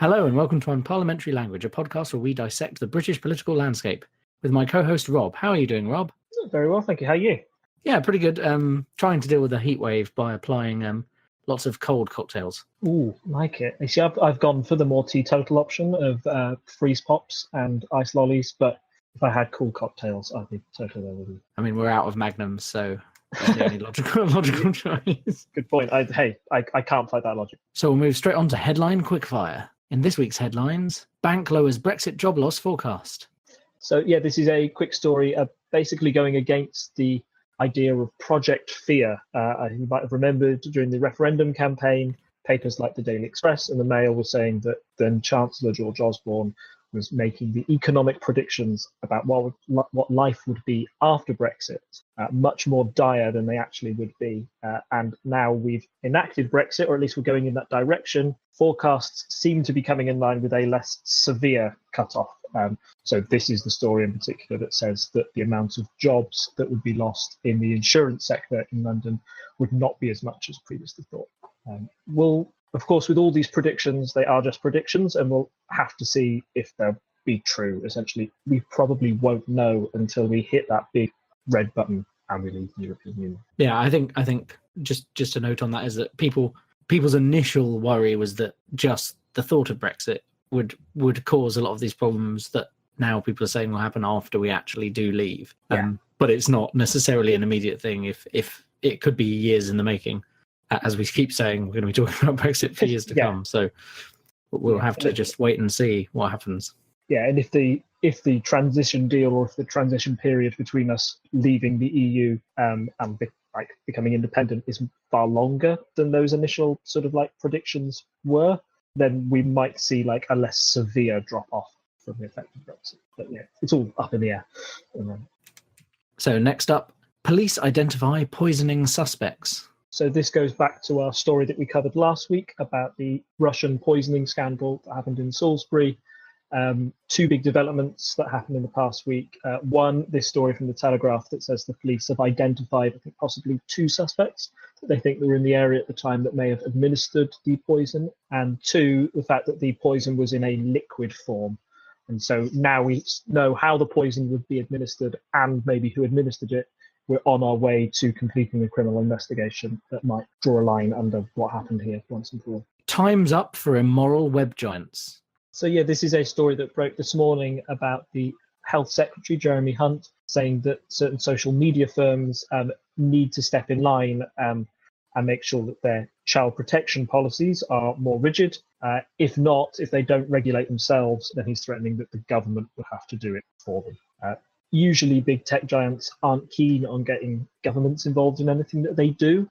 Hello and welcome to Unparliamentary Language, a podcast where we dissect the British political landscape with my co-host Rob. How are you doing, Rob? Very well, thank you. How are you? Yeah, pretty good. Trying to deal with the heat wave by applying lots of cold cocktails. Ooh, like it. You see, I've gone for the more teetotal option of freeze pops and ice lollies, but if I had cool cocktails, I'd be totally there with you. I mean, we're out of Magnums, so that's the only logical choice. Good point. I can't fight that logic. So we'll move straight on to headline quickfire. In this week's headlines, bank lowers Brexit job loss forecast. So yeah, this is a quick story basically going against the idea of Project Fear. You might have remembered during the referendum campaign, papers like the Daily Express and the Mail were saying that then Chancellor George Osborne was making the economic predictions about what life would be after Brexit much more dire than they actually would be. And now we've enacted Brexit, or at least we're going in that direction. Forecasts seem to be coming in line with a less severe cutoff. So this is the story in particular that says that the amount of jobs that would be lost in the insurance sector in London would not be as much as previously thought. Of course, with all these predictions, they are just predictions, and we'll have to see if they'll be true. Essentially, we probably won't know until we hit that big red button and we leave the European Union. Yeah, I think just a note on that is that people's initial worry was that just the thought of Brexit would cause a lot of these problems that now people are saying will happen after we actually do leave. Yeah. But it's not necessarily an immediate thing. If it could be years in the making. As we keep saying, we're going to be talking about Brexit for years to come. So we'll have to just wait and see what happens. Yeah, and if the transition deal or if the transition period between us leaving the EU and becoming independent is far longer than those initial sort of like predictions were, then we might see like a less severe drop off from the effect of Brexit. But yeah, it's all up in the air. So next up, police identify poisoning suspects. So this goes back to our story that we covered last week about the Russian poisoning scandal that happened in Salisbury. Two big developments that happened in the past week. One, this story from the Telegraph that says the police have identified, I think, possibly two suspects that they think were in the area at the time that may have administered the poison. And two, the fact that the poison was in a liquid form. And so now we know how the poison would be administered and maybe who administered it. We're on our way to completing a criminal investigation that might draw a line under what happened here once and for all. Time's up for immoral web giants. So yeah, this is a story that broke this morning about the Health Secretary, Jeremy Hunt, saying that certain social media firms need to step in line and make sure that their child protection policies are more rigid. If not, if they don't regulate themselves, then he's threatening that the government will have to do it for them. Usually big tech giants aren't keen on getting governments involved in anything that they do,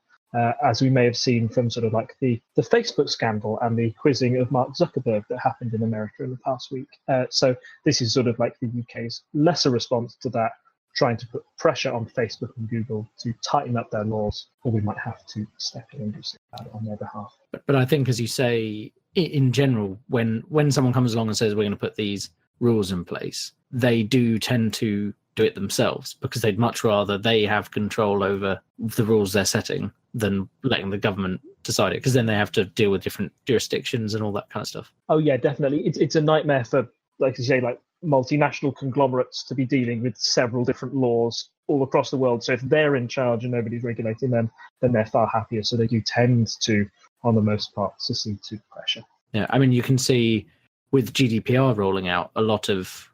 as we may have seen from sort of like the Facebook scandal and the quizzing of Mark Zuckerberg that happened in America in the past week. So this is sort of like the UK's lesser response to that, trying to put pressure on Facebook and Google to tighten up their laws, or we might have to step in and do something about it on their behalf. But I think, as you say, in general, when someone comes along and says we're going to put these rules in place, they do tend to do it themselves because they'd much rather they have control over the rules they're setting than letting the government decide it, because then they have to deal with different jurisdictions and all that kind of stuff. Oh yeah, definitely. It's a nightmare for, like you say, like multinational conglomerates to be dealing with several different laws all across the world. So if they're in charge and nobody's regulating them, then they're far happier. So they do tend to, on the most part, succeed to pressure. Yeah, I mean, you can see with GDPR rolling out, a lot of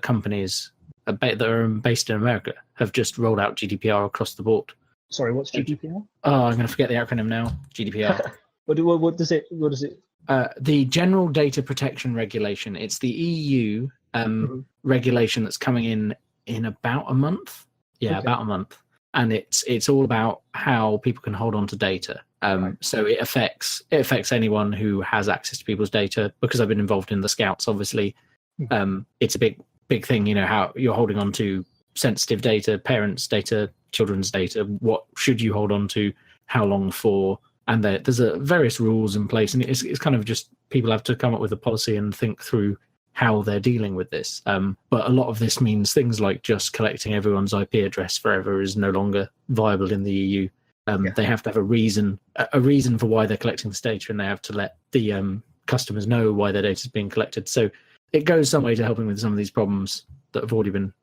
companies that are based in America have just rolled out GDPR across the board. Sorry, what's GDPR? Oh, I'm going to forget the acronym now. GDPR. What does it? The General Data Protection Regulation. It's the EU regulation that's coming in about a month. Yeah, okay. About a month, and it's all about how people can hold on to data. Right. So it affects anyone who has access to people's data. Because I've been involved in the Scouts, obviously, it's a big thing. You know, how you're holding on to sensitive data, parents' data, children's data. What should you hold on to? How long for? And there's various rules in place, and it's kind of just people have to come up with a policy and think through how they're dealing with this. But a lot of this means things like just collecting everyone's IP address forever is no longer viable in the EU. They have to have a reason for why they're collecting this data, and they have to let the customers know why their data is being collected. So it goes some way to helping with some of these problems that have already been,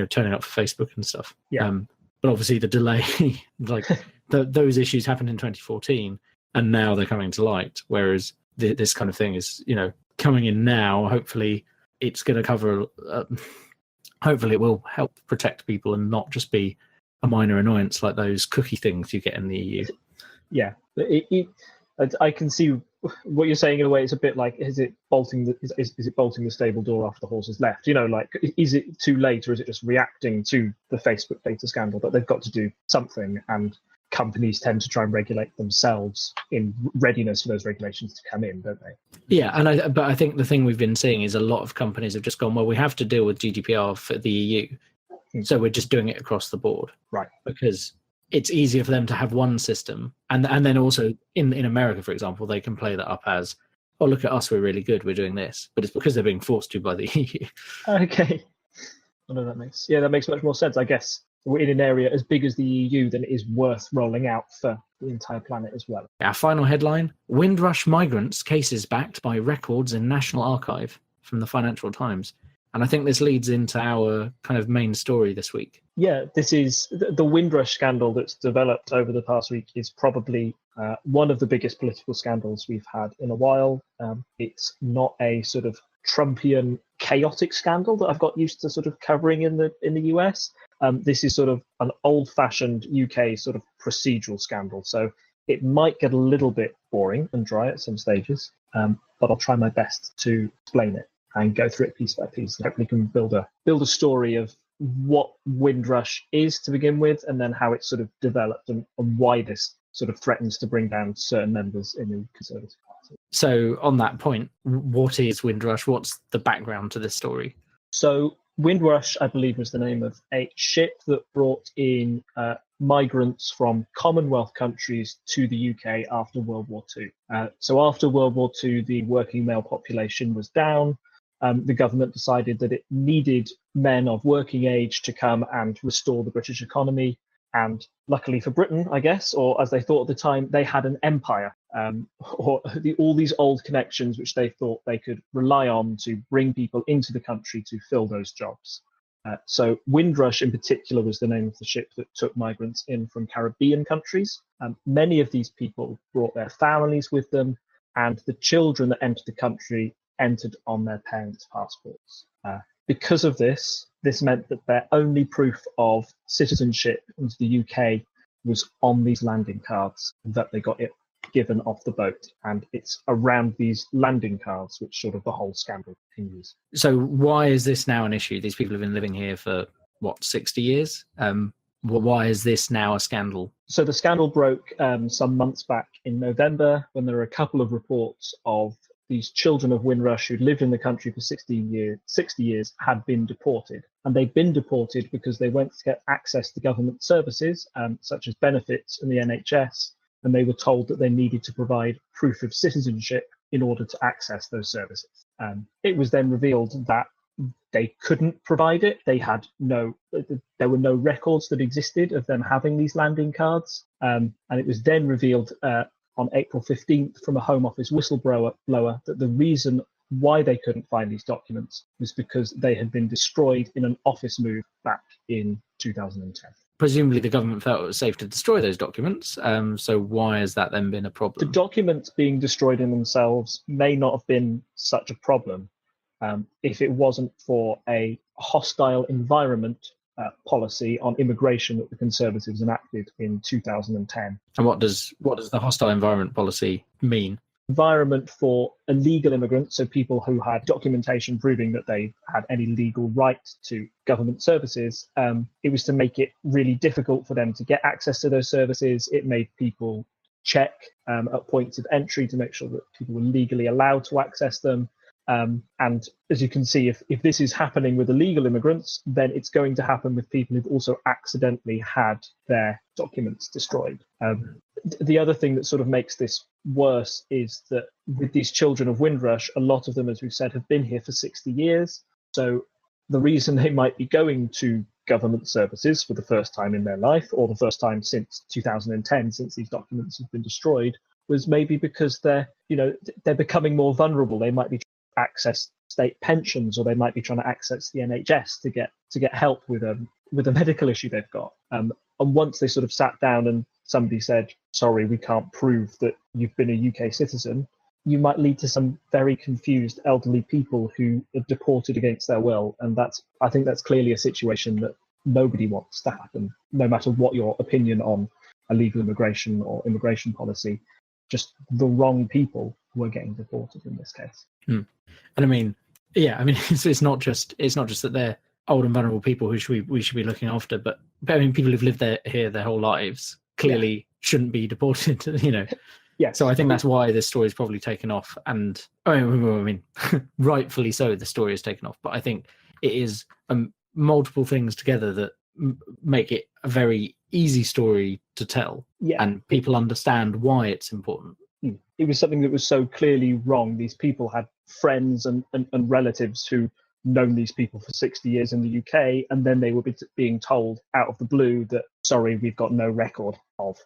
turning up for Facebook and stuff. Yeah. But obviously the delay, those issues happened in 2014, and now they're coming to light. Whereas this kind of thing is, coming in now. Hopefully, it's going to cover. Hopefully, it will help protect people and not just be a minor annoyance like those cookie things you get in the EU. Yeah, I can see what you're saying in a way. It's a bit like, is it bolting the stable door after the horse has left? Is it too late, or is it just reacting to the Facebook data scandal that they've got to do something? And companies tend to try and regulate themselves in readiness for those regulations to come in, don't they? Yeah, but I think the thing we've been seeing is a lot of companies have just gone, well, we have to deal with GDPR for the EU, so we're just doing it across the board, right? Because it's easier for them to have one system, and then also in America, for example, they can play that up as, oh, look at us, we're really good, we're doing this, but it's because they're being forced to by the EU. Okay, well, no, that makes much more sense. I guess we're in an area as big as the EU, then it is worth rolling out for the entire planet as well. Our final headline: Windrush migrants cases backed by records in National Archive, from the Financial Times. And I think this leads into our kind of main story this week. Yeah, this is the Windrush scandal that's developed over the past week is probably one of the biggest political scandals we've had in a while. It's not a sort of Trumpian chaotic scandal that I've got used to sort of covering in the US. This is sort of an old-fashioned UK sort of procedural scandal. So it might get a little bit boring and dry at some stages, but I'll try my best to explain it and go through it piece by piece, and hopefully can build a story of what Windrush is to begin with, and then how it's sort of developed and why this sort of threatens to bring down certain members in the Conservative Party. So on that point, what is Windrush? What's the background to this story? So Windrush, I believe, was the name of a ship that brought in migrants from Commonwealth countries to the UK after World War II. So after World War II, the working male population was down. The government decided that it needed men of working age to come and restore the British economy. And luckily for Britain, I guess, or as they thought at the time, they had an empire, or all these old connections which they thought they could rely on to bring people into the country to fill those jobs. So Windrush in particular was the name of the ship that took migrants in from Caribbean countries. Many of these people brought their families with them, and the children that entered the country entered on their parents' passports. Because of this meant that their only proof of citizenship into the UK was on these landing cards that they got it given off the boat. And it's around these landing cards which sort of the whole scandal continues. So why is this now an issue? These people have been living here for, 60 years? Why is this now a scandal? So the scandal broke some months back in November, when there were a couple of reports of these children of Windrush who'd lived in the country for 60 years had been deported. And they'd been deported because they went to get access to government services, such as benefits and the NHS, and they were told that they needed to provide proof of citizenship in order to access those services. It was then revealed that they couldn't provide it. There were no records that existed of them having these landing cards. And it was then revealed on April 15th from a Home Office whistleblower that the reason why they couldn't find these documents was because they had been destroyed in an office move back in 2010. Presumably the government felt it was safe to destroy those documents. So why has that then been a problem? The documents being destroyed in themselves may not have been such a problem if it wasn't for a hostile environment policy on immigration that the Conservatives enacted in 2010. And what does the hostile environment policy mean? Environment for illegal immigrants, so people who had documentation proving that they had any legal right to government services. It was to make it really difficult for them to get access to those services. It made people check at points of entry to make sure that people were legally allowed to access them. And as you can see, if this is happening with illegal immigrants, then it's going to happen with people who've also accidentally had their documents destroyed. The other thing that sort of makes this worse is that with these children of Windrush, a lot of them, as we've said, have been here for 60 years. So the reason they might be going to government services for the first time in their life, or the first time since 2010, since these documents have been destroyed, was maybe because they're becoming more vulnerable. They might be trying to access state pensions, or they might be trying to access the NHS to get help with a medical issue they've got. And once they sort of sat down and somebody said, sorry, we can't prove that you've been a UK citizen, you might lead to some very confused elderly people who are deported against their will. And I think that's clearly a situation that nobody wants to happen, no matter what your opinion on illegal immigration or immigration policy. Just the wrong people were getting deported in this case. And I mean, it's not just that they're old and vulnerable people who we should be looking after, but I mean, people who've lived here their whole lives clearly shouldn't be deported. Yes. So I think that's why this story is probably taken off, and I mean, rightfully so, the story is taken off. But I think it is multiple things together that make it a very easy story to tell, and people understand why it's important. It was something that was so clearly wrong. These people had friends and relatives who known these people for 60 years in the UK, and then they were being told out of the blue that, sorry, we've got no record of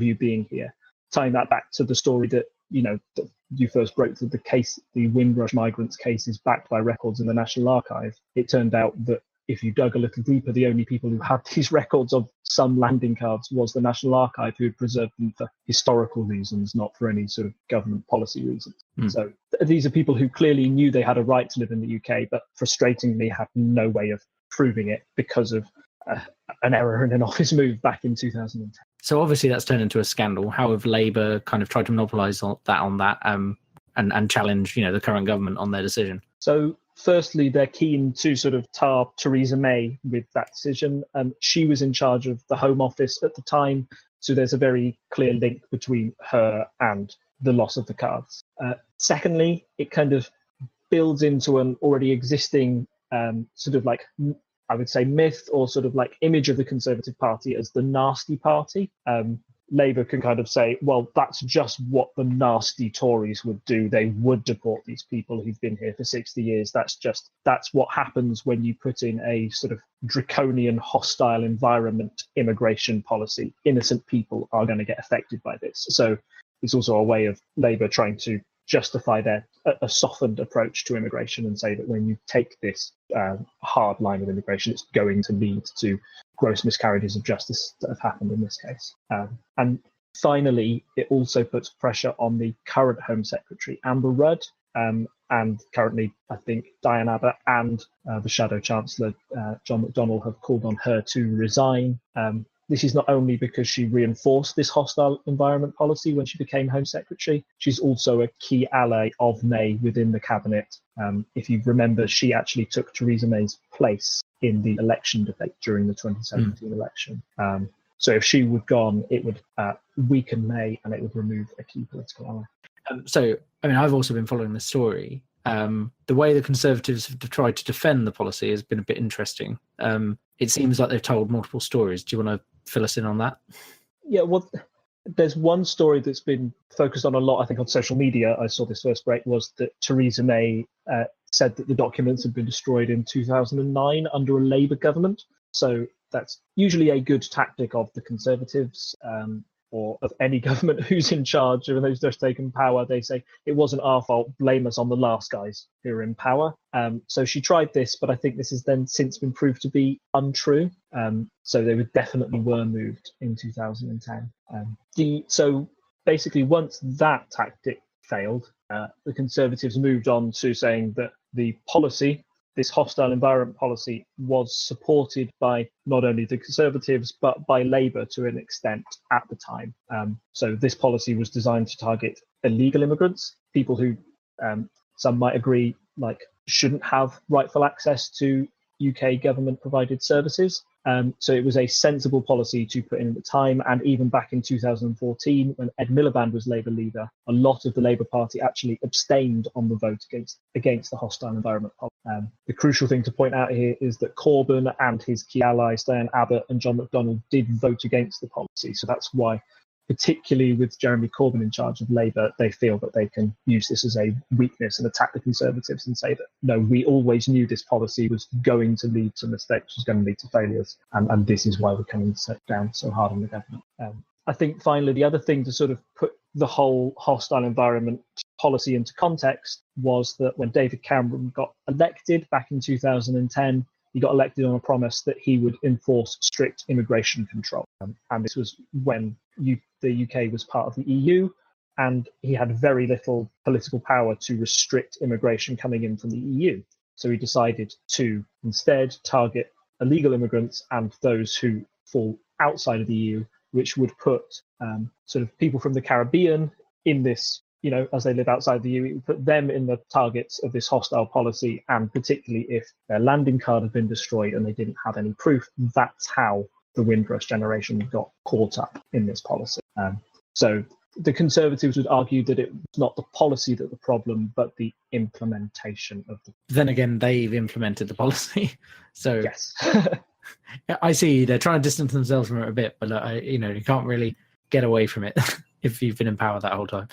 you being here. Tying that back to the story that that you first broke to, the case, the Windrush migrants case, is backed by records in the National Archive. It turned out that if you dug a little deeper, the only people who had these records of some landing cards was the National Archive, who had preserved them for historical reasons, not for any sort of government policy reasons. So these are people who clearly knew they had a right to live in the UK, but frustratingly had no way of proving it because of an error in an office move back in 2010. So obviously that's turned into a scandal. How have Labour kind of tried to monopolise that and challenge the current government on their decision? So firstly, they're keen to sort of tar Theresa May with that decision. She was in charge of the Home Office at the time, so there's a very clear link between her and the loss of the cards. Secondly, it kind of builds into an already existing sort of like, I would say, myth or sort of like image of the Conservative Party as the nasty party. Labour can kind of say, well, that's just what the nasty Tories would do. They would deport these people who've been here for 60 years. That's what happens when you put in a sort of draconian, hostile environment immigration policy. Innocent people are going to get affected by this. So it's also a way of Labour trying to justify a softened approach to immigration and say that when you take this hard line of immigration, it's going to lead to gross miscarriages of justice that have happened in this case. And finally, it also puts pressure on the current Home Secretary, Amber Rudd, and currently, I think, Diane Abbott and the Shadow Chancellor, John McDonnell, have called on her to resign. This is not only because she reinforced this hostile environment policy when she became Home Secretary, she's also a key ally of May within the cabinet. If you remember, she actually took Theresa May's place in the election debate during the 2017 election. So if she were gone, it would weaken May and it would remove a key political ally. So, I mean, I've also been following the story. The way the Conservatives have tried to defend the policy has been a bit interesting. It seems like they've told multiple stories. Do you want to fill us in on that? Yeah, well, there's one story that's been focused on a lot, I think, on social media. I saw this first break, was that Theresa May said that the documents had been destroyed in 2009 under a Labour government. So that's usually a good tactic of the Conservatives, or of any government who's in charge, even though they've just taken power. They say, it wasn't our fault, blame us on the last guys who are in power. So she tried this, but I think this has then since been proved to be untrue. So they definitely were moved in 2010. So basically, once that tactic failed, the Conservatives moved on to saying that the policy, this hostile environment policy, was supported by not only the Conservatives, but by Labour to an extent at the time. So this policy was designed to target illegal immigrants, people who some might agree shouldn't have rightful access to UK government provided services. So it was a sensible policy to put in at the time. And even back in 2014, when Ed Miliband was Labour leader, a lot of the Labour Party actually abstained on the vote against the hostile environment policy. The crucial thing to point out here is that Corbyn and his key allies, Diane Abbott and John McDonnell, did vote against the policy. So that's why, particularly with Jeremy Corbyn in charge of Labour, they feel that they can use this as a weakness and attack the Conservatives and say that, no, we always knew this policy was going to lead to mistakes, was going to lead to failures, and this is why we're coming down so hard on the government. I think finally, the other thing to sort of put the whole hostile environment policy into context was that when David Cameron got elected back in 2010, he got elected on a promise that he would enforce strict immigration control. And this was when the UK was part of the EU, and he had very little political power to restrict immigration coming in from the EU. So he decided to instead target illegal immigrants and those who fall outside of the EU, which would put sort of people from the Caribbean in this, as they live outside the EU, it would put them in the targets of this hostile policy. And particularly if their landing card had been destroyed and they didn't have any proof, that's how the Windrush generation got caught up in this policy. So the Conservatives would argue that it was not the policy that the problem, but the implementation of the. Then again, they've implemented the policy, so yes. I see they're trying to distance themselves from it a bit, but you can't really get away from it if you've been in power that whole time.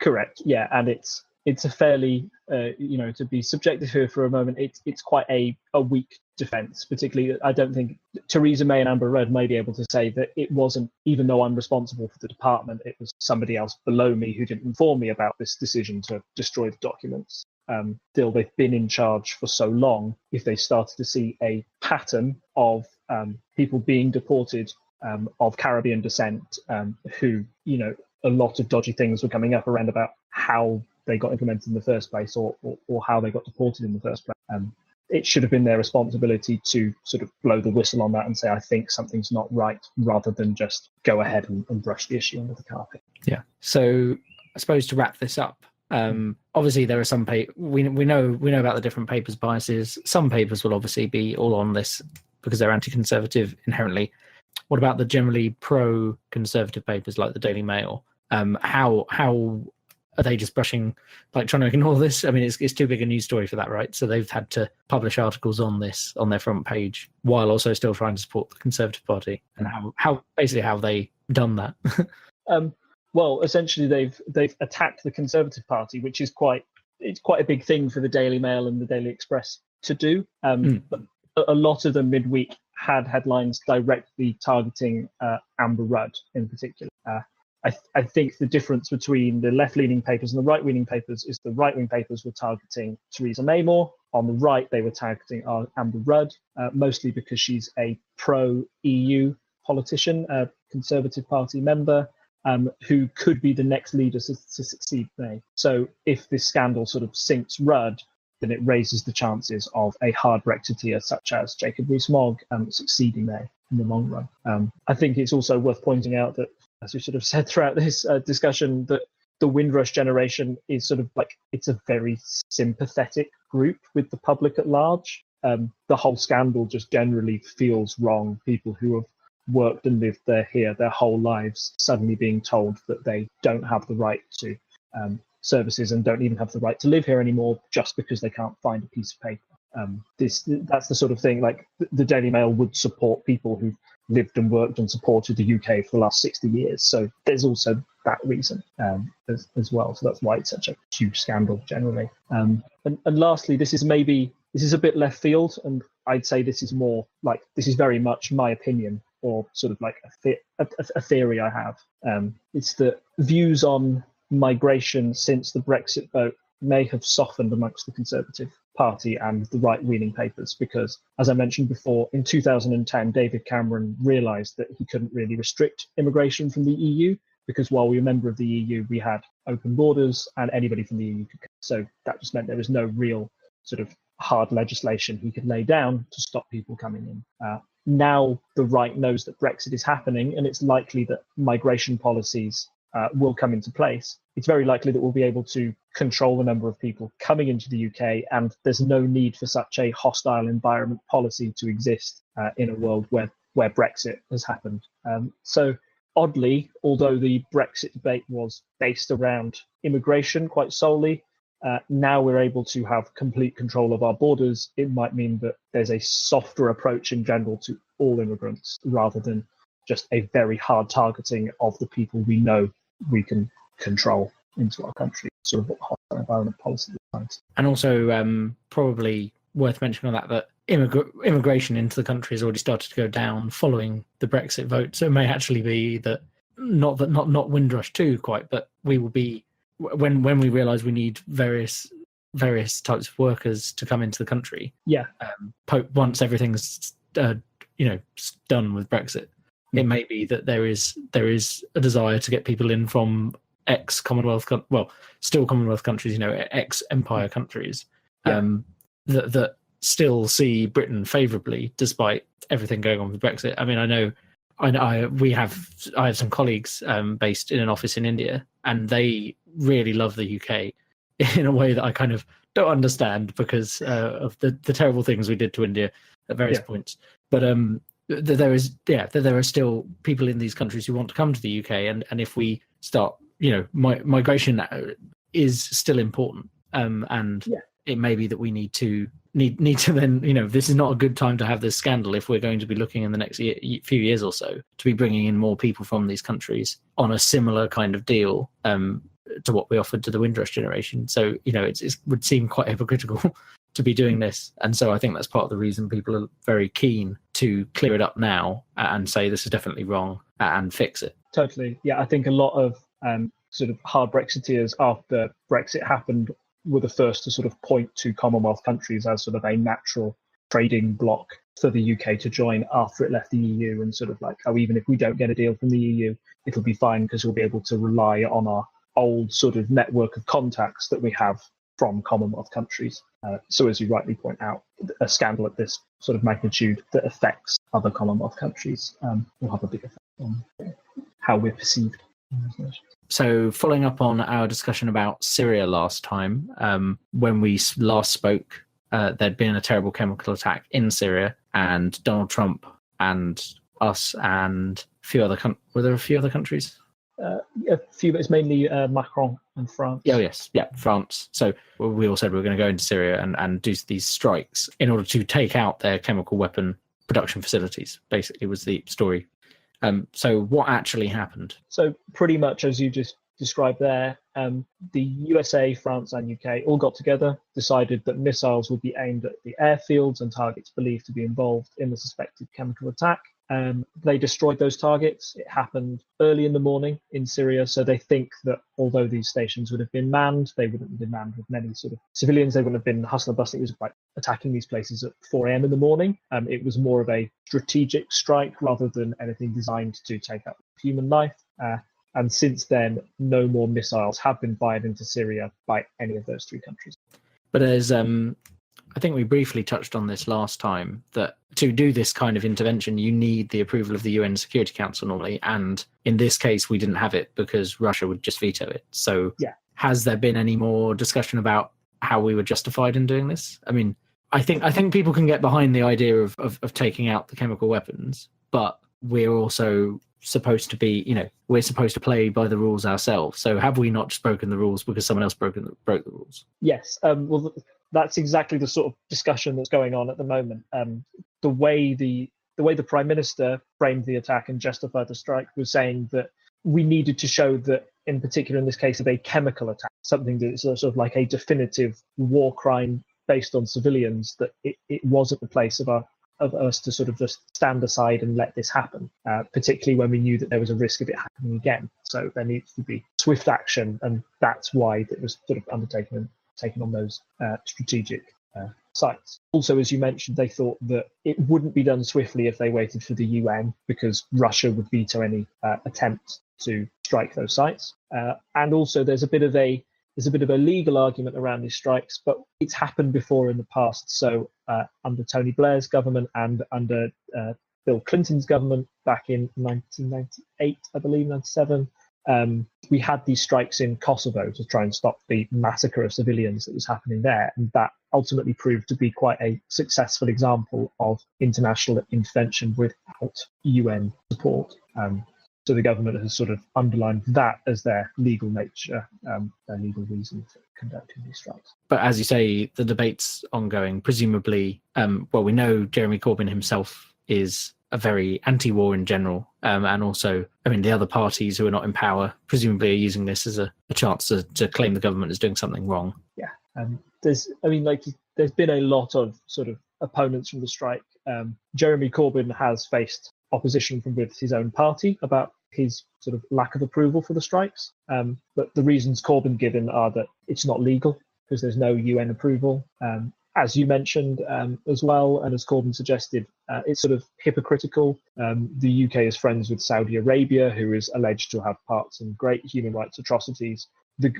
Correct. Yeah, and it's a fairly to be subjective here for a moment. It's quite a weak defence. Particularly, I don't think Theresa May and Amber Rudd may be able to say that it wasn't, even though I'm responsible for the department, it was somebody else below me who didn't inform me about this decision to destroy the documents. Still, they've been in charge for so long. If they started to see a pattern of people being deported of Caribbean descent, who, a lot of dodgy things were coming up around about how they got implemented in the first place or how they got deported in the first place. It should have been their responsibility to sort of blow the whistle on that and say, I think something's not right, rather than just go ahead and brush the issue under the carpet. Yeah. So I suppose to wrap this up, obviously there are some we know about the different papers' biases. Some papers will obviously be all on this because they're anti-conservative inherently. What about the generally pro-conservative papers like the Daily Mail? How are they just trying to ignore this? I mean, it's too big a news story for that, right? So they've had to publish articles on this on their front page while also still trying to support the Conservative Party. And how have they done that? Well, essentially they've attacked the Conservative Party, which is quite a big thing for the Daily Mail and the Daily Express to do. But a lot of them midweek had headlines directly targeting Amber Rudd in particular. I think the difference between the left-leaning papers and the right-leaning papers is the right-wing papers were targeting Theresa May more. On the right, they were targeting Amber Rudd, mostly because she's a pro-EU politician, a Conservative Party member, who could be the next leader to succeed May. So if this scandal sort of sinks Rudd, then it raises the chances of a hard Brexiteer such as Jacob Rees-Mogg succeeding May in the long run. I think it's also worth pointing out that, as we sort of said throughout this discussion, that the Windrush generation is sort of it's a very sympathetic group with the public at large. The whole scandal just generally feels wrong. People who have worked and lived here their whole lives suddenly being told that they don't have the right to services and don't even have the right to live here anymore just because they can't find a piece of paper. That's the sort of thing, the Daily Mail would support people who've lived and worked and supported the UK for the last 60 years. So there's also that reason as well. So that's why it's such a huge scandal generally. And lastly, this is a bit left field, and I'd say this is very much my opinion, or sort of like a theory I have. It's that views on migration since the Brexit vote may have softened amongst the Conservative Party and the right-leaning papers, because, as I mentioned before, in 2010, David Cameron realised that he couldn't really restrict immigration from the EU, because while we were a member of the EU, we had open borders and anybody from the EU could come. So that just meant there was no real sort of hard legislation he could lay down to stop people coming in. Now the right knows that Brexit is happening, and it's likely that migration policies will come into place. It's very likely that we'll be able to control the number of people coming into the UK, and there's no need for such a hostile environment policy to exist in a world where Brexit has happened. So oddly, although the Brexit debate was based around immigration quite solely, now we're able to have complete control of our borders. It might mean that there's a softer approach in general to all immigrants, rather than just a very hard targeting of the people we know we can control into our country, sort of what hostile environment policy decides. And also probably worth mentioning on that immigration into the country has already started to go down following the Brexit vote. So it may actually be that not Windrush 2 quite, but we will be when we realise we need various types of workers to come into the country. Yeah. Once everything's done with Brexit, it may be that there is a desire to get people in from ex-Commonwealth, still Commonwealth countries, ex-Empire countries, that still see Britain favourably despite everything going on with Brexit. I mean, I have some colleagues based in an office in India, and they really love the UK in a way that I kind of don't understand because of the terrible things we did to India at various points. But there are still people in these countries who want to come to the UK, and if we start, migration is still important, and it may be that we need to then, this is not a good time to have this scandal if we're going to be looking in the next few years or so to be bringing in more people from these countries on a similar kind of deal to what we offered to the Windrush generation. So, it would seem quite hypocritical to be doing this. And so I think that's part of the reason people are very keen to clear it up now and say this is definitely wrong and fix it. Totally. Yeah, I think a lot of sort of hard Brexiteers after Brexit happened were the first to sort of point to Commonwealth countries as sort of a natural trading bloc for the UK to join after it left the EU, and sort of like, even if we don't get a deal from the EU, it'll be fine because we'll be able to rely on our old sort of network of contacts that we have from Commonwealth countries. So as you rightly point out, a scandal at this sort of magnitude that affects other Commonwealth countries will have a big effect on how we're perceived. So following up on our discussion about Syria last time, when we last spoke, there'd been a terrible chemical attack in Syria, and Donald Trump and us and a few other were there a few other countries? A few, but it's mainly Macron and France. Oh, yes. Yeah, France. So we all said we were going to go into Syria and do these strikes in order to take out their chemical weapon production facilities, basically was the story. So what actually happened? So pretty much as you just described there, the USA, France and UK all got together, decided that missiles would be aimed at the airfields and targets believed to be involved in the suspected chemical attack. They destroyed those targets. It happened early in the morning in Syria, so they think that although these stations would have been manned, they wouldn't have been manned with many sort of civilians. They wouldn't have been hustle and bustle. It was like attacking these places at 4 a.m. in the morning. It was more of a strategic strike rather than anything designed to take out human life. And since then, no more missiles have been fired into Syria by any of those three countries. But there's I think we briefly touched on this last time, that to do this kind of intervention, you need the approval of the UN Security Council normally. And in this case, we didn't have it because Russia would just veto it. So has there been any more discussion about how we were justified in doing this? I mean, I think people can get behind the idea of taking out the chemical weapons, but we're also supposed to be, we're supposed to play by the rules ourselves. So have we not just broken the rules because someone else broke the rules? Yes. Well, that's exactly the sort of discussion that's going on at the moment. The way the Prime Minister framed the attack and justified the strike was saying that we needed to show that, in particular in this case of a chemical attack, something that is sort of like a definitive war crime based on civilians, that it wasn't the place of us to sort of just stand aside and let this happen, particularly when we knew that there was a risk of it happening again. So there needs to be swift action, and that's why it was sort of undertaken on those strategic sites. Also, as you mentioned, they thought that it wouldn't be done swiftly if they waited for the UN, because Russia would veto any attempt to strike those sites. And also, there's a bit of a legal argument around these strikes, but it's happened before in the past. So under Tony Blair's government and under Bill Clinton's government back in 1998, I believe, 97, we had these strikes in Kosovo to try and stop the massacre of civilians that was happening there. And that ultimately proved to be quite a successful example of international intervention without UN support. So the government has sort of underlined that as their legal nature, their legal reason for conducting these strikes. But as you say, the debate's ongoing. Presumably, we know Jeremy Corbyn himself is a very anti-war in general, and also, the other parties who are not in power presumably are using this as a chance to claim the government is doing something wrong. Yeah, there's been a lot of sort of opponents from the strike. Jeremy Corbyn has faced opposition from with his own party about his sort of lack of approval for the strikes. But the reasons Corbyn given are that it's not legal because there's no UN approval. As you mentioned as well, and as Corbyn suggested, it's sort of hypocritical. The UK is friends with Saudi Arabia, who is alleged to have parts in great human rights atrocities.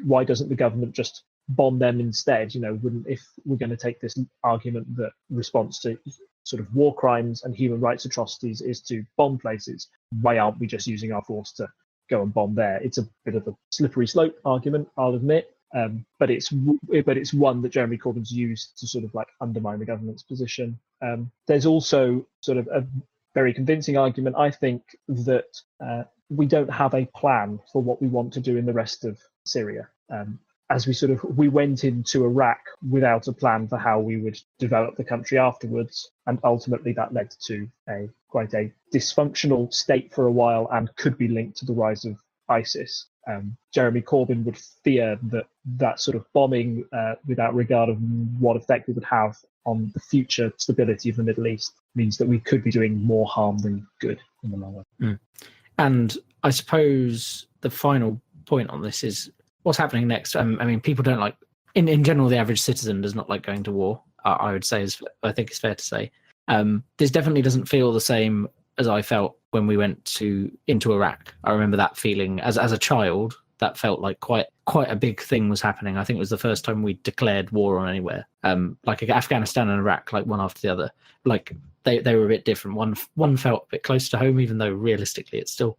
Why doesn't the government just bomb them instead? If we're going to take this argument that response to sort of war crimes and human rights atrocities is to bomb places, why aren't we just using our force to go and bomb there? It's a bit of a slippery slope argument, I'll admit. But it's one that Jeremy Corbyn's used to sort of like undermine the government's position. There's also sort of a very convincing argument, I think, that we don't have a plan for what we want to do in the rest of Syria. As we went into Iraq without a plan for how we would develop the country afterwards, and ultimately that led to quite a dysfunctional state for a while and could be linked to the rise of ISIS. Jeremy Corbyn would fear that sort of bombing, without regard of what effect it would have on the future stability of the Middle East, means that we could be doing more harm than good in the long run. And I suppose the final point on this is what's happening next. People don't like, in general, the average citizen does not like going to war. I would say, I think it's fair to say. This definitely doesn't feel the same as I felt when we went into Iraq. I remember that feeling as a child. That felt like quite a big thing was happening. I think it was the first time we declared war on anywhere. Like Afghanistan and Iraq, like one after the other. Like they were a bit different. One felt a bit close to home, even though realistically it's still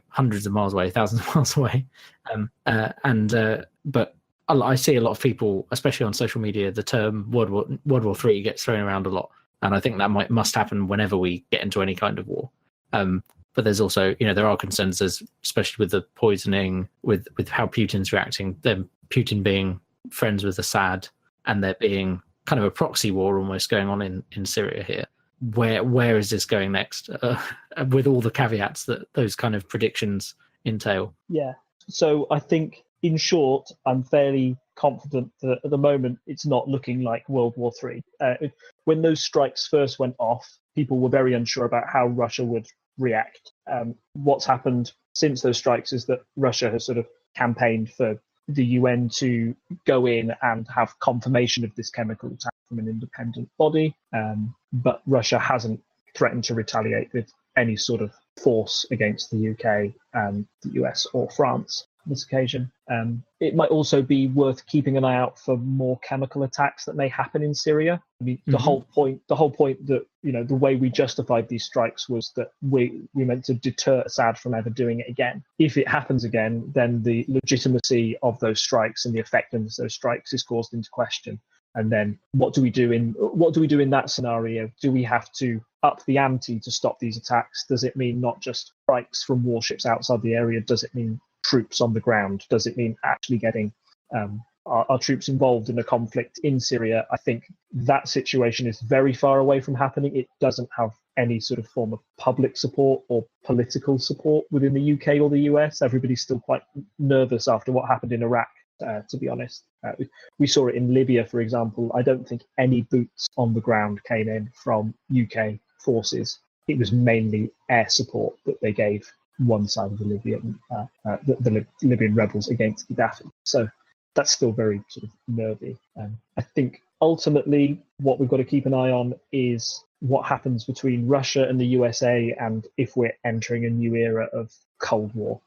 hundreds of miles away, thousands of miles away. But I see a lot of people, especially on social media, the term World War III gets thrown around a lot, and I think that must happen whenever we get into any kind of war. But there's also, there are concerns, especially with the poisoning, with how Putin's reacting, then Putin being friends with Assad, and there being kind of a proxy war almost going on in Syria here. Where is this going next? With all the caveats that those kind of predictions entail. Yeah. So I think, in short, I'm fairly confident that at the moment it's not looking like World War III. When those strikes first went off, people were very unsure about how Russia would react. What's happened since those strikes is that Russia has sort of campaigned for the UN to go in and have confirmation of this chemical attack from an independent body, but Russia hasn't threatened to retaliate with any sort of force against the UK, the US or France on this occasion. It might also be worth keeping an eye out for more chemical attacks that may happen in Syria. I mean, the whole point that, the way we justified these strikes was that we meant to deter Assad from ever doing it again. If it happens again, then the legitimacy of those strikes and the effectiveness of those strikes is called into question. And then what do we do in that scenario? Do we have to up the ante to stop these attacks? Does it mean not just strikes from warships outside the area? Does it mean troops on the ground? Does it mean actually getting our troops involved in a conflict in Syria? I think that situation is very far away from happening. It doesn't have any sort of form of public support or political support within the UK or the US. Everybody's still quite nervous after what happened in Iraq, to be honest. We saw it in Libya, for example. I don't think any boots on the ground came in from UK forces. It was mainly air support that they gave one side of the Libyan rebels against Gaddafi. So that's still very sort of nervy. I think ultimately what we've got to keep an eye on is what happens between Russia and the USA, and if we're entering a new era of Cold War.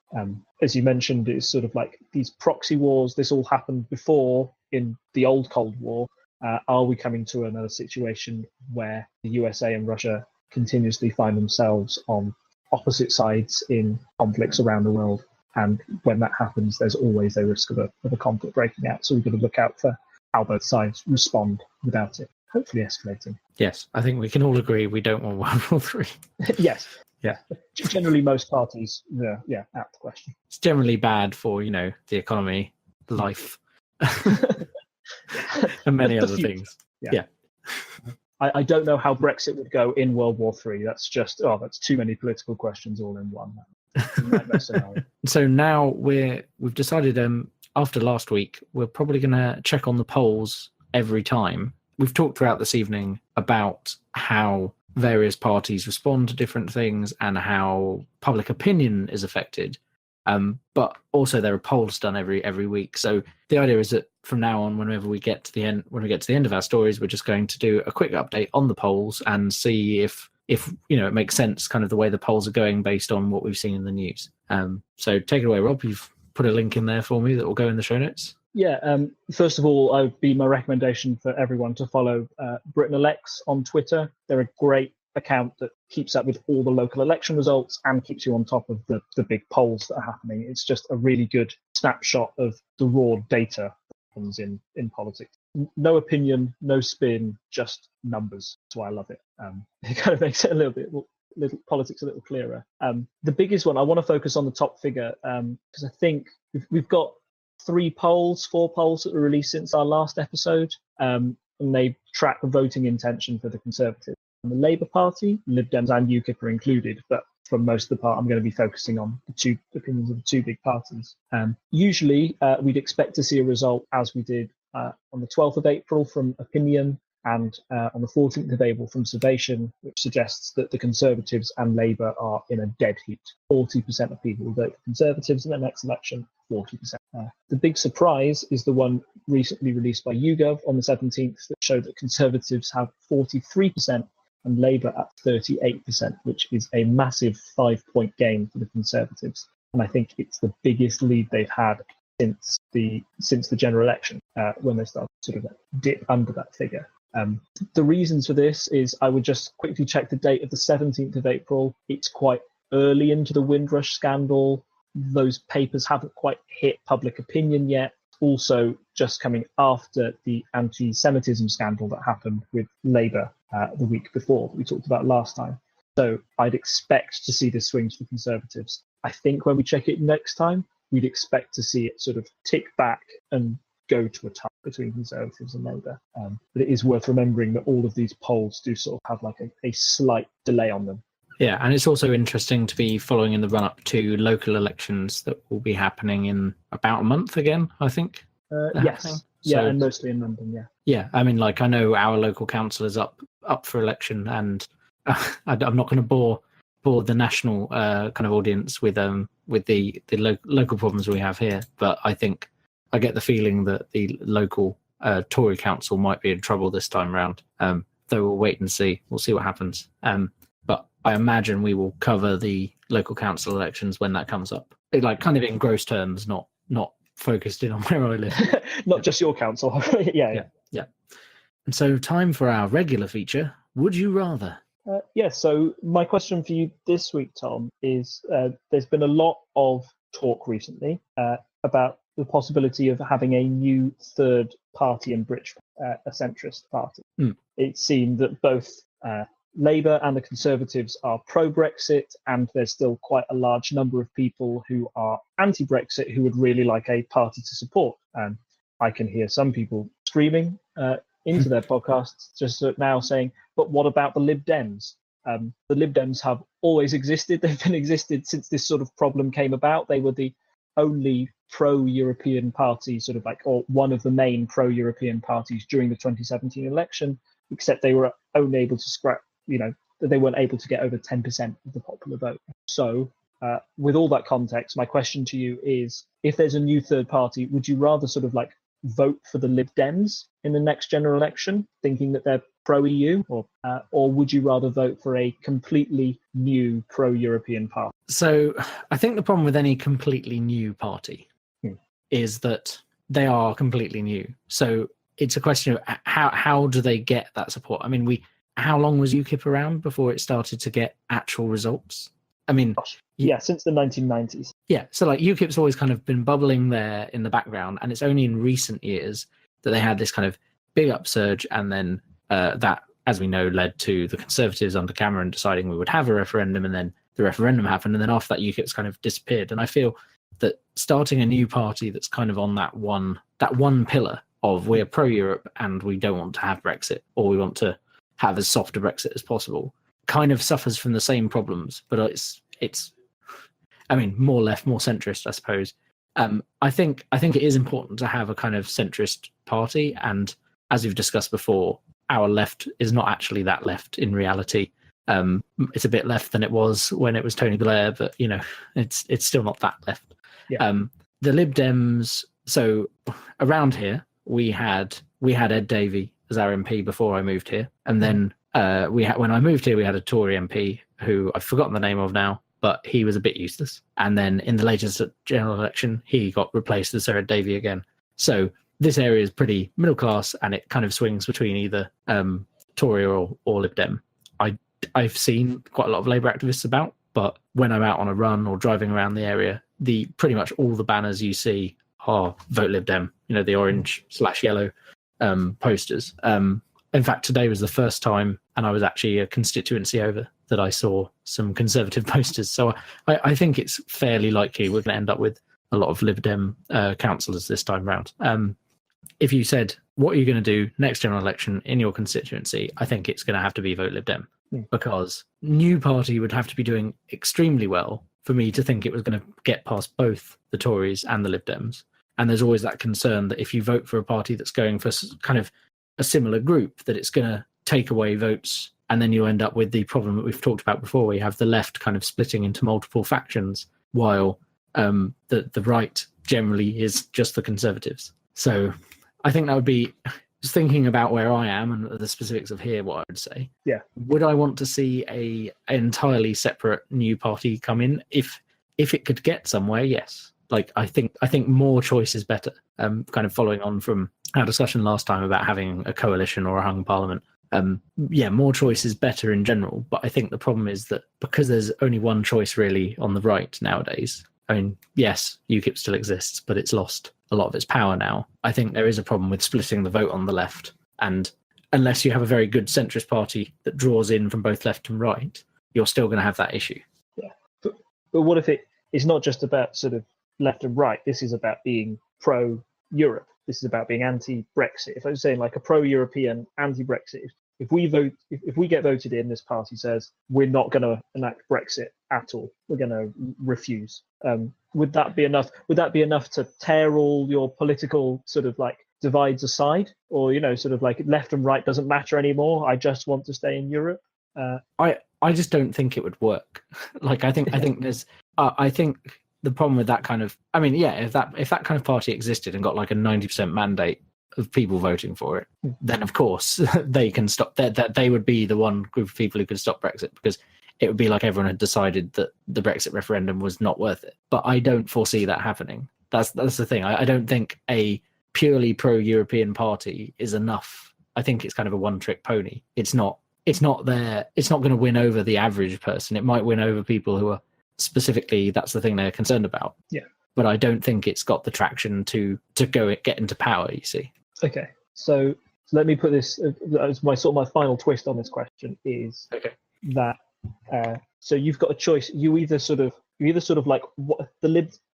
As you mentioned, it's sort of like these proxy wars. This all happened before in the old Cold War. Are we coming to another situation where the USA and Russia continuously find themselves on opposite sides in conflicts around the world? And when that happens, there's always a risk of a conflict breaking out. So we've got to look out for how both sides respond without it hopefully escalating. Yes, I think we can all agree we don't want World War III. Yes. Yeah. Generally, most parties, out the question. It's generally bad for, the economy, life, and many other things. Yeah. I don't know how Brexit would go in World War III. That's too many political questions all in one. So now we've decided after last week, we're probably going to check on the polls every time. We've talked throughout this evening about how various parties respond to different things and how public opinion is affected. But also there are polls done every week. So the idea is that from now on, whenever we get to the end of our stories, we're just going to do a quick update on the polls and see if it makes sense, kind of the way the polls are going based on what we've seen in the news. So take it away, Rob. You've put a link in there for me that will go in the show notes. Yeah. First of all, I would be my recommendation for everyone to follow Britain Elects on Twitter. They're a great account that keeps up with all the local election results and keeps you on top of the big polls that are happening. It's just a really good snapshot of the raw data that happens in politics. No opinion, no spin, just numbers. That's why I love it. It kind of makes it politics a little clearer. The biggest one, I want to focus on the top figure because I think we've got 4 polls that were released since our last episode, and they track the voting intention for the Conservatives and the Labour Party. Lib Dems and UKIP are included, but for most of the part, I'm going to be focusing on the 2 opinions of the 2 big parties. Usually, we'd expect to see a result as we did on the 12th of April from Opinion and on the 14th of April from Survation, which suggests that the Conservatives and Labour are in a dead heat. 40% of people will vote for Conservatives in the next election, 40%. The big surprise is the one recently released by YouGov on the 17th that showed that Conservatives have 43% and Labour at 38%, which is a massive 5-point gain for the Conservatives. And I think it's the biggest lead they've had since the general election, when they started to sort of dip under that figure. The reasons for this is I would just quickly check the date of the 17th of April. It's quite early into the Windrush scandal. Those papers haven't quite hit public opinion yet. Also, just coming after the anti-Semitism scandal that happened with Labour the week before that we talked about last time. So I'd expect to see the swings for Conservatives. I think when we check it next time, we'd expect to see it sort of tick back and go to a tie between Conservatives and Labour. But it is worth remembering that all of these polls do sort of have like a slight delay on them. Yeah, and it's also interesting to be following in the run-up to local elections that will be happening in about a month again, I think. Yes. Yeah, and mostly in London, yeah. Yeah, I mean, like, I know our local council is up for election, and I'm not going to bore the national kind of audience with the local problems we have here, but I think I get the feeling that the local Tory council might be in trouble this time round. Though we'll wait and see. We'll see what happens. But I imagine we will cover the local council elections when that comes up. Like, kind of in gross terms, not focused in on where I live. Not just your council. Yeah. And so, time for our regular feature. Would you rather? So my question for you this week, Tom, is there's been a lot of talk recently about the possibility of having a new third party in Britain, a centrist party. It seemed that both Labour and the Conservatives are pro-Brexit, and there's still quite a large number of people who are anti-Brexit who would really like a party to support. I can hear some people screaming into their podcasts just now saying, but what about the Lib Dems? The Lib Dems have always existed. They've been existed since this sort of problem came about. They were the only pro-European party, sort of like, or one of the main pro-European parties during the 2017 election, except they were only able to they weren't able to get over 10% of the popular vote. So with all that context, my question to you is, if there's a new third party, would you rather sort of like vote for the Lib Dems in the next general election, thinking that they're pro-EU, or would you rather vote for a completely new pro-European party? So I think the problem with any completely new party is that they are completely new. So it's a question of how do they get that support? I mean, how long was UKIP around before it started to get actual results? I mean, since the 1990s. Yeah, so like UKIP's always kind of been bubbling there in the background, and it's only in recent years that they had this kind of big upsurge, and then that, as we know, led to the Conservatives under Cameron deciding we would have a referendum, and then the referendum happened, and then after that UKIP's kind of disappeared. And I feel that starting a new party that's kind of on that one pillar of we're pro-Europe and we don't want to have Brexit, or we want to have as soft a Brexit as possible, kind of suffers from the same problems, but it's I mean, more left, more centrist, I suppose. I think it is important to have a kind of centrist party, and as we've discussed before, our left is not actually that left in reality. It's a bit left than it was when it was Tony Blair, but it's still not that left. Yeah. The Lib Dems. So around here we had Ed Davey as our MP before I moved here, and then when I moved here we had a Tory MP who I've forgotten the name of now, but he was a bit useless. And then in the latest general election, he got replaced with Sir Ed Davey again. So this area is pretty middle class, and it kind of swings between either Tory or Lib Dem. I've seen quite a lot of Labour activists about, but when I'm out on a run or driving around the area, pretty much all the banners you see are vote Lib Dem. The orange/yellow posters. In fact, today was the first time, and I was actually a constituency over, that I saw some Conservative posters. So I think it's fairly likely we're going to end up with a lot of Lib Dem councillors this time round. If you said, what are you going to do next general election in your constituency, I think it's going to have to be vote Lib Dem, because new party would have to be doing extremely well for me to think it was going to get past both the Tories and the Lib Dems. And there's always that concern that if you vote for a party that's going for kind of a similar group, that it's going to take away votes, and then you end up with the problem that we've talked about before, where you have the left kind of splitting into multiple factions, while the right generally is just the Conservatives. So I think that would be, just thinking about where I am and the specifics of here, what I would say. Yeah. Would I want to see an entirely separate new party come in? If it could get somewhere, yes. Like I think more choice is better. Kind of following on from our discussion last time about having a coalition or a hung parliament. More choice is better in general. But I think the problem is that because there's only one choice really on the right nowadays. I mean, yes, UKIP still exists, but it's lost a lot of its power now. I think there is a problem with splitting the vote on the left. And unless you have a very good centrist party that draws in from both left and right, you're still going to have that issue. Yeah. But what if it's not just about sort of left and right? This is about being pro-Europe. This is about being anti-Brexit. If I was saying like a pro-European, anti-Brexit, if we get voted in, this party says we're not going to enact Brexit at all, we're going to refuse. Would that be enough? Would that be enough to tear all your political sort of like divides aside, or sort of like left and right doesn't matter anymore? I just want to stay in Europe. I just don't think it would work. Like I think there's I think the problem with that kind of, I mean, yeah, if that kind of party existed and got like a 90% mandate of people voting for it, then of course they can stop that. They would be the one group of people who could stop Brexit, because it would be like everyone had decided that the Brexit referendum was not worth it. But I don't foresee that happening. That's the thing. I don't think a purely pro-European party is enough. I think it's kind of a one-trick pony. It's not there. It's not going to win over the average person. It might win over people who are specifically, that's the thing they're concerned about. Yeah. But I don't think it's got the traction to get into power, you see. Okay. So let me put this as my final twist on this question is that so you've got a choice. You either sort of like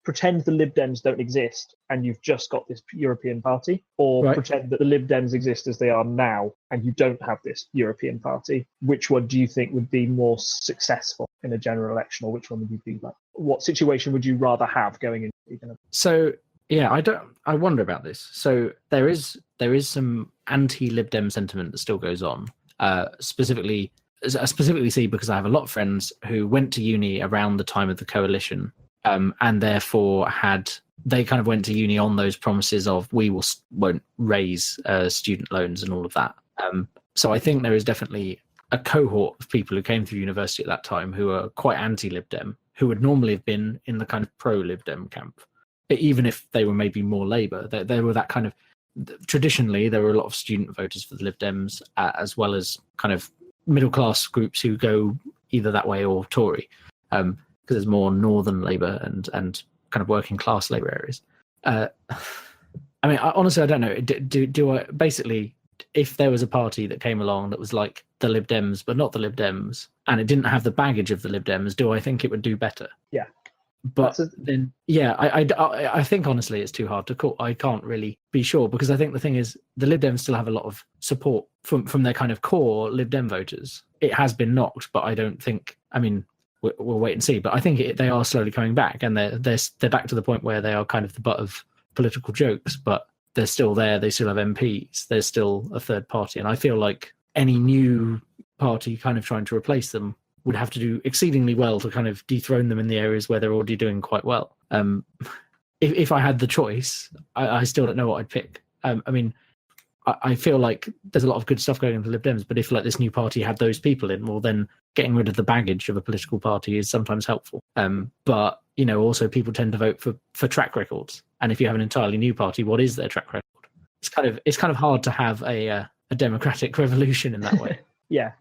pretend the Lib Dems don't exist and you've just got this European party, or pretend that the Lib Dems exist as they are now and you don't have this European party. Which one do you think would be more successful in a general election, or which one would you be like? What situation would you rather have going in? So yeah, I wonder about this. So there is some anti-Lib Dem sentiment that still goes on. I specifically see because I have a lot of friends who went to uni around the time of the coalition, and therefore they kind of went to uni on those promises of we won't raise student loans and all of that. So I think there is definitely a cohort of people who came through university at that time who are quite anti-Lib Dem, who would normally have been in the kind of pro-Lib Dem camp, even if they were maybe more Labour. They were that kind of, traditionally there were a lot of student voters for the Lib Dems, as well as kind of middle class groups who go either that way or Tory, because there's more northern Labour and kind of working class Labour areas. I mean, honestly, I don't know. Do I basically, if there was a party that came along that was like the Lib Dems but not the Lib Dems, and it didn't have the baggage of the Lib Dems, do I think it would do better? Yeah. But then, yeah, I think honestly it's too hard to call. I can't really be sure, because I think the thing is the Lib Dems still have a lot of support from their kind of core Lib Dem voters. It has been knocked, but I don't think. I mean, we'll wait and see. But I think they are slowly coming back, and they're back to the point where they are kind of the butt of political jokes, but they're still there. They still have MPs. There's still a third party, and I feel like any new party kind of trying to replace them would have to do exceedingly well to kind of dethrone them in the areas where they're already doing quite well. If I had the choice, I still don't know what I'd pick. I mean, I feel like there's a lot of good stuff going on with the Lib Dems, but if like this new party had those people in, well, then getting rid of the baggage of a political party is sometimes helpful. But also people tend to vote for track records, and if you have an entirely new party, what is their track record? It's kind of hard to have a democratic revolution in that way. Yeah,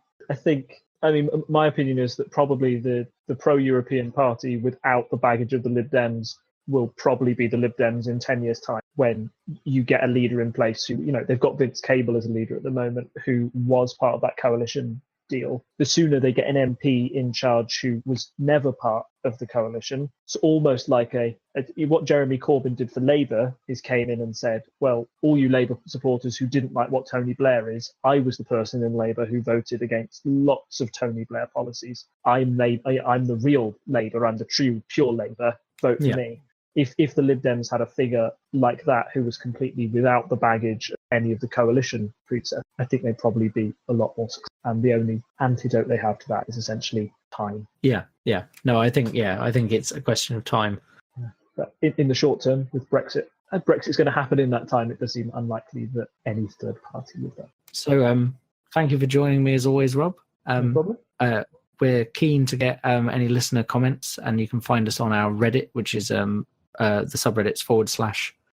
I mean, my opinion is that probably the pro-European party without the baggage of the Lib Dems will probably be the Lib Dems in 10 years' time, when you get a leader in place who, they've got Vince Cable as a leader at the moment, who was part of that coalition deal. The sooner they get an MP in charge who was never part of the coalition, it's almost like what Jeremy Corbyn did for Labour is came in and said, well, all you Labour supporters who didn't like what Tony Blair is, I was the person in Labour who voted against lots of Tony Blair policies. I'm the real Labour, I'm the true pure Labour, vote for me. If the Lib Dems had a figure like that who was completely without the baggage of any of the coalition precepts, I think they'd probably be a lot more successful. And the only antidote they have to that is essentially time. Yeah. No, I think it's a question of time. But in the short term, with Brexit, Brexit's going to happen in that time. It does seem unlikely that any third party would go. So, thank you for joining me as always, Rob. No problem. We're keen to get any listener comments, and you can find us on our Reddit, which is the subreddits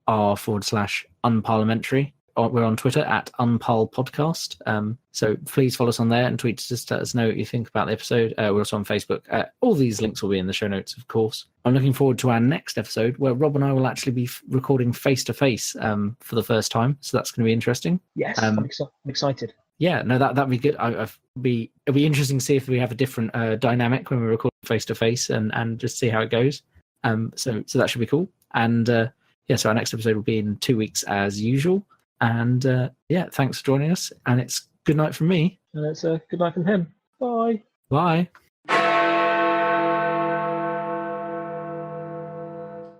/r/unparliamentary. We're on Twitter at unparlpodcast. So please follow us on there and tweet us to let us know what you think about the episode. We're also on Facebook. All these links will be in the show notes, of course. I'm looking forward to our next episode, where Rob and I will actually be recording face-to-face for the first time. So that's going to be interesting. Yes, I'm excited. Yeah, no, that'd be good. It'll be interesting to see if we have a different dynamic when we record face-to-face and just see how it goes. So that should be cool. And so our next episode will be in 2 weeks as usual. And thanks for joining us. And it's good night from me. And it's a good night from him. Bye. Bye.